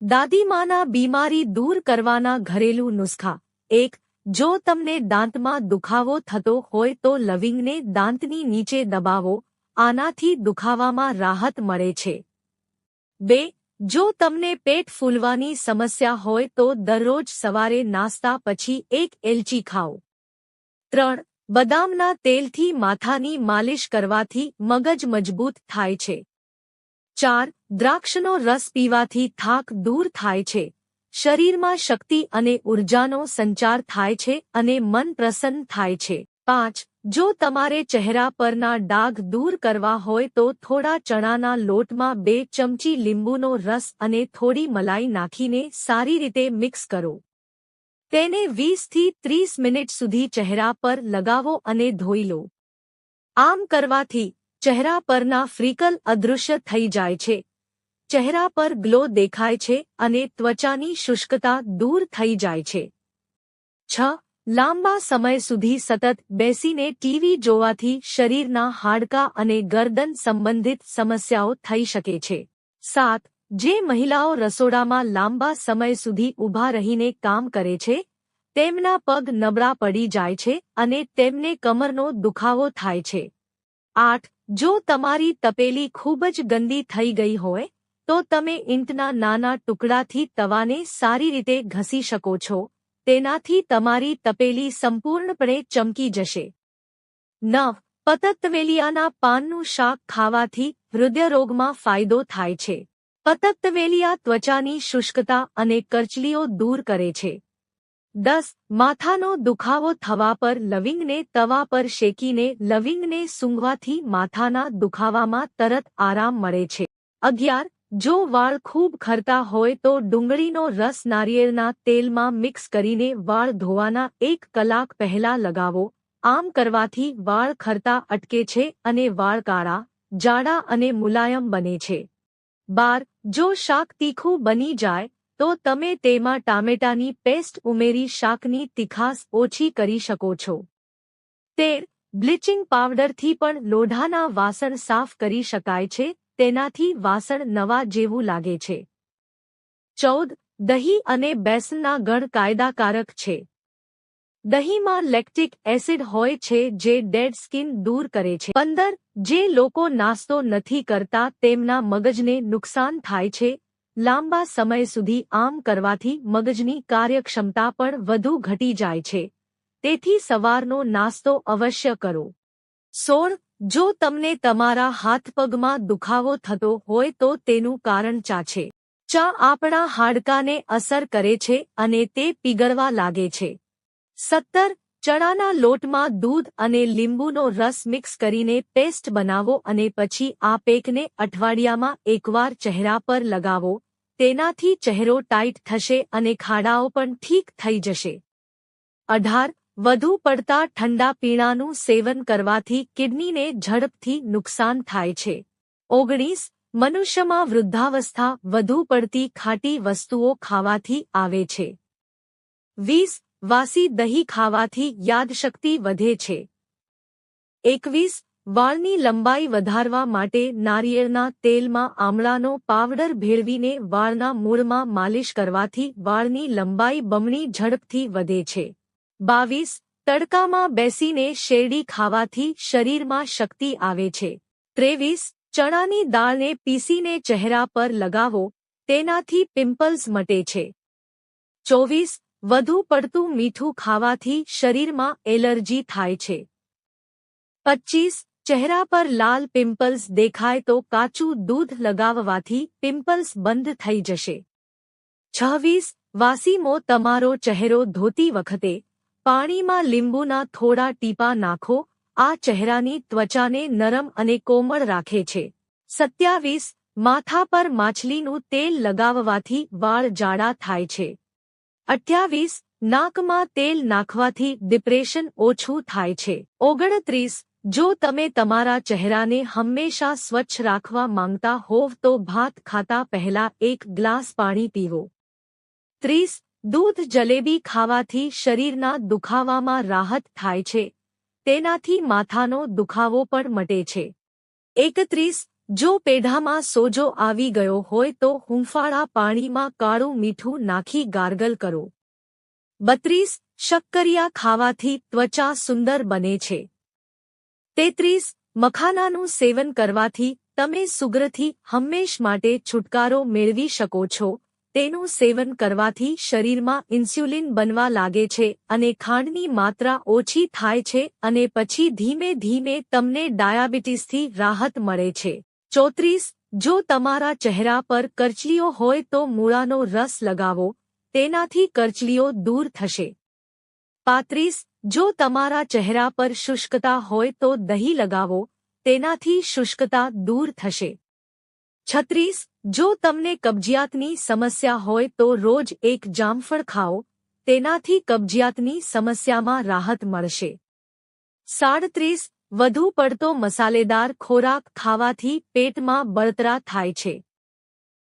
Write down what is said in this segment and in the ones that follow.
દાદીમાના બીમારી દૂર કરવાના ઘરેલું નુસ્ખા 1. જો તમને દાંતમાં દુખાવો થતો હોય તો લવિંગને દાંતની નીચે દબાવો, આનાથી દુખાવામાં રાહત મળે છે. 2. જો તમને પેટ ફૂલવાની સમસ્યા હોય તો દરરોજ સવારે નાસ્તા પછી એક એલચી ખાઓ. 3. બદામના તેલથી માથાની માલિશ કરવાથી મગજ મજબૂત થાય છે. 4. દ્રાક્ષનો રસ પીવાથી થાક દૂર થાય છે, શરીરમાં શક્તિ અને ઉર્જાનો સંચાર થાય છે અને મન પ્રસન્ન થાય છે. 5. જો તમારે ચહેરા પરના ડાઘ દૂર કરવા હોય તો થોડા ચણાના લોટમાં 2 ચમચી લીંબુનો રસ અને થોડી મલાઈ નાખીને સારી રીતે મિક્સ કરો. તેને 20 થી 30 મિનિટ સુધી ચહેરા પર લગાવો અને ધોઈ લો. આમ કરવાથી ચહેરા પરના ફ્રીકલ અદૃશ્ય થઈ જાય છે, ચહેરા પર ગ્લો દેખાય છે અને ત્વચાની શુષ્કતા દૂર થઈ જાય છે. 6. લાંબા સમય સુધી સતત બેસીને ટીવી જોવાથી શરીરના હાડકાં અને ગરદન સંબંધિત સમસ્યાઓ થઈ શકે છે. 7. જે મહિલાઓ રસોડામાં લાંબા સમય સુધી ઊભા રહીને કામ કરે છે, તેમના પગ નબળા પડી જાય છે અને તેમને કમરનો દુખાવો થાય છે. 8. જો તમારી તપેલી ખૂબ જ ગંદી થઈ ગઈ હોય તો તમે ઈંટના નાના ટુકડાથી તવાને સારી રીતે ઘસી શકો છો, તેનાથી તમારી તપેલી સંપૂર્ણપણે ચમકી જશે. 9. પતત્તવેલિયાના પાનનું શાક ખાવાથી હૃદયરોગમાં ફાયદો થાય છે. પતત્તવેલિયા ત્વચાની શુષ્કતા અને કરચલીઓ દૂર કરે છે. 10. માથાનો દુખાવો થવા પર લવિંગને તવા પર શેકીને લવિંગને સૂંઘવાથી માથાના દુખાવામાં તરત આરામ મળે છે. 11. જો વાળ ખૂબ ખરતા હોય તો ડુંગળીનો રસ નારિયેળના તેલમાં મિક્સ કરીને વાળ ધોવાના 1 કલાક પહેલા લગાવો. આમ કરવાથી વાળ ખરતા અટકે છે અને વાળ કાળા, જાડા અને મુલાયમ બને છે. 12. જો શાક તીખું બની જાય તો તમે તેમાં ટામેટાની પેસ્ટ ઉમેરી શાકની તીખાસ ઓછી કરી શકો છો. 13. બ્લીચિંગ પાવડરથી પણ લોઢાના વાસણ સાફ કરી શકાય છે, તેનાથી વાસણ નવા જેવું લાગે છે. 14. દહીં અને બેસનના ગણ કાયદાકારક છે. દહીંમાં લેક્ટિક એસિડ હોય છે જે ડેડ સ્કિન દૂર કરે છે. 15. જે લોકો નાસ્તો નથી કરતા તેમના મગજને નુકસાન થાય છે, લાંબા સમય સુધી આમ કરવાથી મગજની કાર્યક્ષમતા પણ વધુ ઘટી જાય છે, તેથી સવારનો નાસ્તો અવશ્ય કરો. 16. જો તમને તમારા હાથપગમાં દુખાવો થતો હોય તો તેનું કારણ ચા છે. ચા આપણા હાડકાને અસર કરે છે અને તે પીગળવા લાગે છે. 17. ચણાના લોટમાં દૂધ અને લીંબુનો રસ મિક્સ કરીને પેસ્ટ બનાવો અને પછી આ પેકને અઠવાડિયામાં એકવાર ચહેરા પર લગાવો, તેનાથી ચહેરો ટાઇટ થશે અને ખાડાઓ પણ ઠીક થઈ જશે. 18. વધુ પડતા ઠંડા પીણાનું સેવન કરવાથી કિડનીને ઝડપથી નુકસાન થાય છે. 19. મનુષ્યમાં વૃદ્ધાવસ્થા વધુ પડતી ખાટી વસ્તુઓ ખાવાથી આવે છે. 20. વાસી દહીં ખાવાથી યાદશક્તિ વધે છે. 21. વાળની લંબાઈ વધારવા માટે નારિયેળના તેલમાં આમળાનો પાવડર ભેળવીને વાળના મૂળમાં માલિશ કરવાથી વાળની લંબાઈ બમણી ઝડપથી વધે છે. 22. તડકામાં બેસીને શેરડી ખાવાથી શરીરમાં શક્તિ આવે છે. 23. ચણાની દાળને પીસીને ચહેરા પર લગાવો, તેનાથી પિમ્પલ્સ મટે છે. 24. વધુ પડતું મીઠું ખાવાથી શરીરમાં એલર્જી થાય છે. 25. ચહેરા પર લાલ પિમ્પલ્સ દેખાય તો કાચું દૂધ લગાવવાથી પિમ્પલ્સ બંધ થઈ જશે. 26. વાસીમો તમારો ચહેરો ધોતી વખતે પાણીમાં લીંબુના થોડા ટીપાં નાખો, આ ચહેરાની ત્વચાને નરમ અને કોમળ રાખે છે. 27. માથા પર માછલીનું તેલ લગાવવાથી વાળ જાડા થાય છે. 28. નાકમાં તેલ નાખવાથી ડિપ્રેશન ઓછું થાય છે. 29. જો તમે તમારા ચહેરાને હંમેશા સ્વચ્છ રાખવા માંગતા હોવ તો ભાત ખાતા પહેલા 1 ગ્લાસ પાણી પીવો. 30. દૂધ જલેબી ખાવાથી શરીરના દુખાવામાં રાહત થાય છે, તેનાથી માથાનો દુખાવો પણ મટે છે. 31. જો પેઢામાં સોજો આવી ગયો હોય તો હૂંફાળા પાણીમાં કાળું મીઠું નાખી ગાર્ગલ કરો. 32. શક્કરિયા ખાવાથી ત્વચા સુંદર બને છે. 33. મખાનાનું સેવન કરવાથી તમે સુગરથી હંમેશ માટે છુટકારો મેળવી શકો છો. તેનું સેવન કરવાથી શરીરમાં ઇન્સ્યુલિન બનવા લાગે છે અને ખાંડની માત્રા ઓછી થાય છે અને પછી ધીમે ધીમે તમને ડાયાબિટીસથી રાહત મળે છે. 34. જો તમારા ચહેરા પર કરચલીઓ હોય તો મૂળાનો રસ લગાવો, તેનાથી કરચલીઓ દૂર થશે. 35. જો તમારા ચહેરા પર શુષ્કતા હોય તો દહીં લગાવો, તેનાથી શુષ્કતા દૂર થશે. 36. જો તમને કબજિયાતની સમસ્યા હોય તો રોજ એક જામફળ ખાઓ, તેનાથી કબજિયાતની સમસ્યામાં રાહત મળશે. 37. વધુ પડતો મસાલેદાર ખોરાક ખાવાથી પેટમાં બળતરા થાય છે.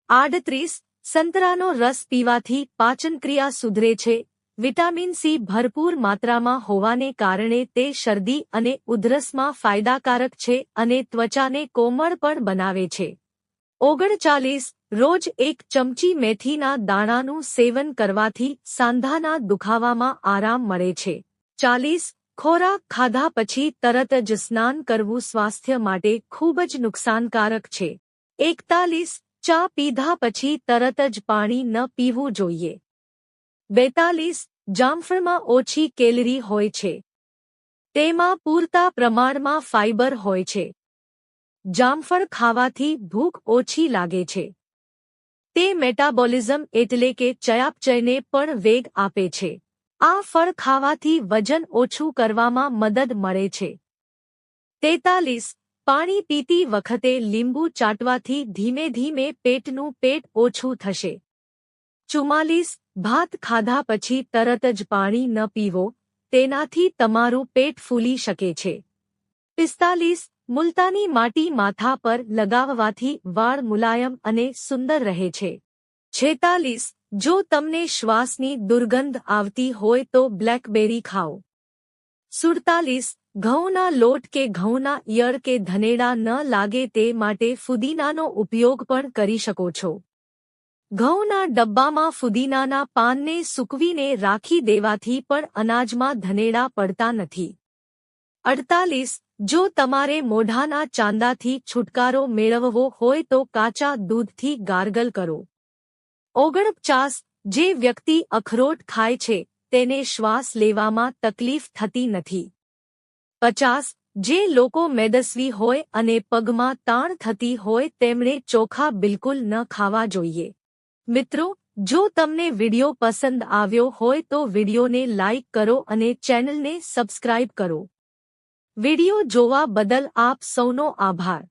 38. સંતરાનો રસ પીવાથી પાચનક્રિયા સુધરે છે. વિટામિન સી ભરપૂર માત્રામાં હોવાને કારણે તે શરદી અને ઉધરસમાં ફાયદાકારક છે અને ત્વચાને કોમળ પણ બનાવે છે. 39. રોજ એક ચમચી મેથીના દાણાનું સેવન કરવાથી સાંધાના દુખાવામાં આરામ મળે છે. 40. ખોરાક ખાધા પછી તરત જ સ્નાન કરવું સ્વાસ્થ્ય માટે ખૂબ જ નુકસાનકારક છે. 41. ચા પીધા પછી તરત જ પાણી ન પીવું જોઈએ. 42. જામફળમાં ઓછી કેલરી હોય છે. તેમાં પૂરતા પ્રમાણમાં ફાઇબર હોય છે. જામફળ ખાવાથી ભૂખ ઓછી લાગે છે. તે મેટાબોલિઝમ એટલે કે ચયાપચયને પણ વેગ આપે છે. આ ફળ ખાવાથી વજન ઓછું કરવામાં મદદ મળે છે. 43. પાણી પીતી વખતે લીંબુ ચાટવાથી ધીમે ધીમે પેટનું પેટ ઓછું થશે. 44. ભાત ખાધા પછી તરત જ પાણી ન પીવો, તેનાથી તમારું પેટ ફૂલી શકે છે. 45. મુલતાની માટી માથા પર લગાવવાથી વાળ મુલાયમ અને સુંદર રહે છે. 46. જો તમને શ્વાસની દુર્ગંધ આવતી હોય તો બ્લેકબેરી ખાઓ. 47. ઘઉંના લોટ કે ઘઉંના ઈયળ કે ધનેડા ન લાગે તે માટે ફુદીનાનો ઉપયોગ પણ કરી શકો છો. ઘઉંના ડબ્બામાં ફુદીનાના પાનને સૂકવીને રાખી દેવાથી પણ અનાજમાં ધનેડા પડતા નથી. 48. જો તમારે મોઢાના ચાંદાથી છુટકારો મેળવવો હોય તો કાચા દૂધથી ગાર્ગલ કરો. 49. જે વ્યક્તિ અખરોટ ખાય છે તેને શ્વાસ લેવામાં તકલીફ થતી નથી. 50. જે લોકો મેદસ્વી હોય અને પગમાં તાણ થતી હોય તેમણે ચોખા બિલકુલ ન ખાવા જોઈએ. મિત્રો, જો તમને વિડિયો પસંદ આવ્યો હોય તો વિડિયોને લાઇક કરો અને ચેનલને સબસ્ક્રાઇબ કરો. વિડિયો જોવા બદલ આપ સૌનો આભાર.